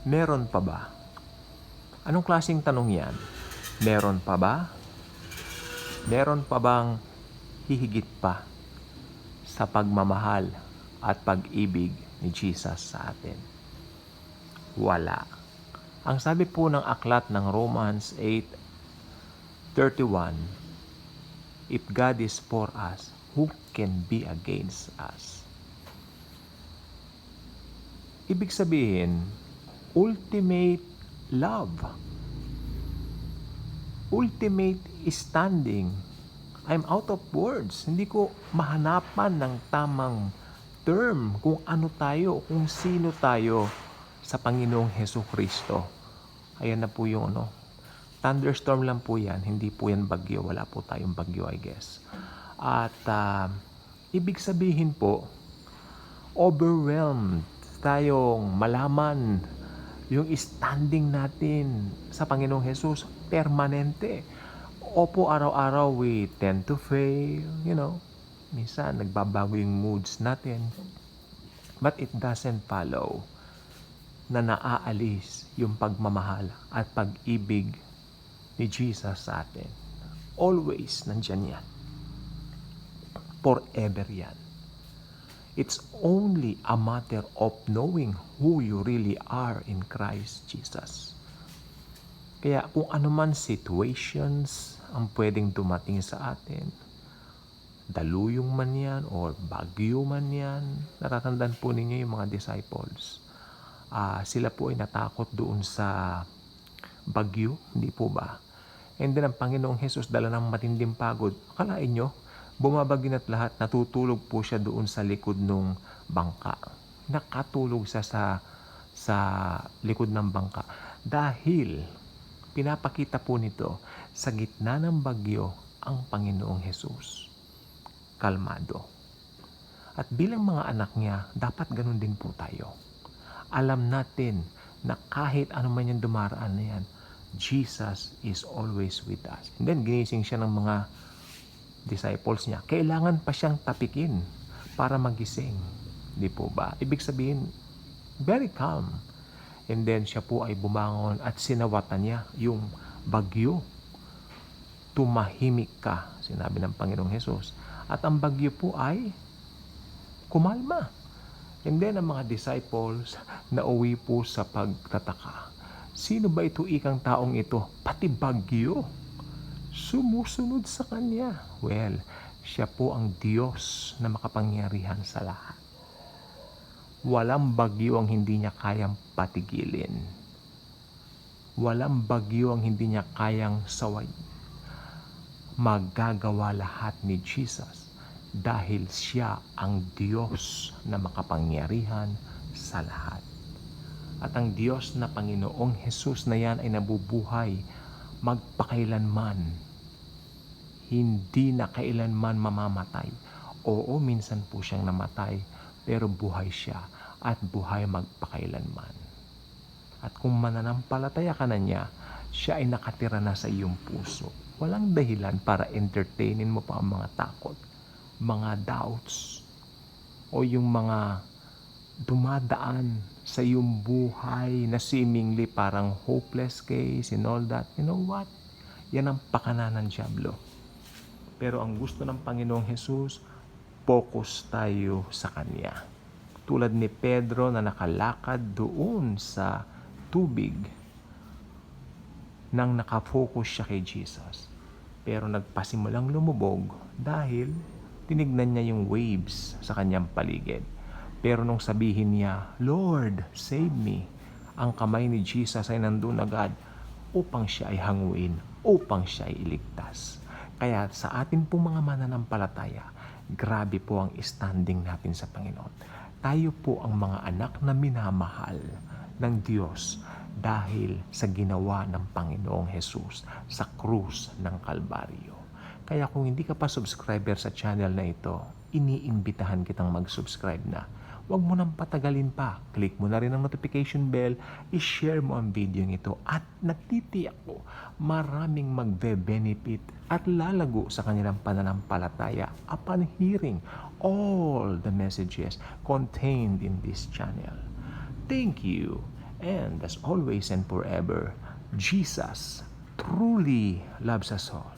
Meron pa ba? Anong klaseng tanong yan? Meron pa ba? Meron pa bang hihigit pa sa pagmamahal at pag-ibig ni Jesus sa atin? Wala. Ang sabi po ng aklat ng Romans 8:31, if God is for us, who can be against us? Ibig sabihin, ultimate love, ultimate standing. I'm out of words. Hindi ko mahanapan ng tamang term kung ano tayo, kung sino tayo sa Panginoong Hesukristo. Ayan na po yung thunderstorm lang po yan, hindi po yan bagyo. Wala po tayong bagyo, I guess. At ibig sabihin po, overwhelmed tayong malaman yung standing natin sa Panginoong Jesus, permanente. Opo, araw-araw we tend to fail, minsan nagbabago yung moods natin. But it doesn't follow na naaalis yung pagmamahal at pag-ibig ni Jesus sa atin. Always nandyan yan. Forever yan. It's only a matter of knowing who you really are in Christ Jesus. Kaya kung ano man situations ang pwedeng dumating sa atin, daluyong man yan or bagyo man yan, natatandaan po ninyo yung mga disciples. Sila po ay natakot doon sa bagyo, hindi po ba? And then ang Panginoong Jesus dala ng matinding pagod. Akalain nyo, bumabagyo na't lahat, natutulog po siya doon sa likod ng bangka. Nakatulog siya sa likod ng bangka. Dahil pinapakita po nito, sa gitna ng bagyo, ang Panginoong Jesus. Kalmado. At bilang mga anak niya, dapat ganun din po tayo. Alam natin na kahit ano man yung dumaraan na yan, Jesus is always with us. And then ginising siya ng mga disciples niya. Kailangan pa siyang tapikin para magising. Di po ba? Ibig sabihin, very calm. And then siya po ay bumangon at sinawatan niya yung bagyo. Tumahimik ka, sinabi ng Panginoong Hesus. At ang bagyo po ay kumalma. And then ang mga disciples na uwi po sa pagtataka. Sino ba ito ikang taong ito? Pati bagyo sumusunod sa kanya. Well, siya po ang Diyos na makapangyarihan sa lahat. Walang bagyo ang hindi niya kayang patigilin. Walang bagyo ang hindi niya kayang sawayin. Magagawa lahat ni Jesus dahil siya ang Diyos na makapangyarihan sa lahat. At ang Diyos na Panginoong Jesus na yan ay nabubuhay magpakailanman. Hindi na kailanman mamamatay. Oo, minsan po siyang namatay, pero buhay siya at buhay magpakailanman. At kung mananampalataya ka na niya, siya ay nakatira na sa iyong puso. Walang dahilan para entertainin mo pa ang mga takot, mga doubts, o yung mga dumadaan sa iyong buhay na seemingly parang hopeless case and all that. You know what? Yan ang pakana ng dyablo. Pero ang gusto ng Panginoong Jesus, focus tayo sa Kanya. Tulad ni Pedro na nakalakad doon sa tubig nang nakafocus siya kay Jesus. Pero nagpasimulang lumubog dahil tinignan niya yung waves sa kanyang paligid. Pero nung sabihin niya, Lord, save me, ang kamay ni Jesus ay nandun agad upang siya ay hanguin, upang siya ay iligtas. Kaya sa atin pong mga mananampalataya, grabe po ang standing natin sa Panginoon. Tayo po ang mga anak na minamahal ng Diyos dahil sa ginawa ng Panginoong Jesus sa krus ng Kalbaryo. Kaya kung hindi ka pa subscriber sa channel na ito, iniimbitahan kitang mag-subscribe na. Huwag mo nang patagalin pa. Click mo na rin ang notification bell, i-share mo ang video ito at nagtitiyak ko maraming magbe-benefit at lalago sa kanilang pananampalataya upon hearing all the messages contained in this channel. Thank you And as always and forever, Jesus truly loves us all.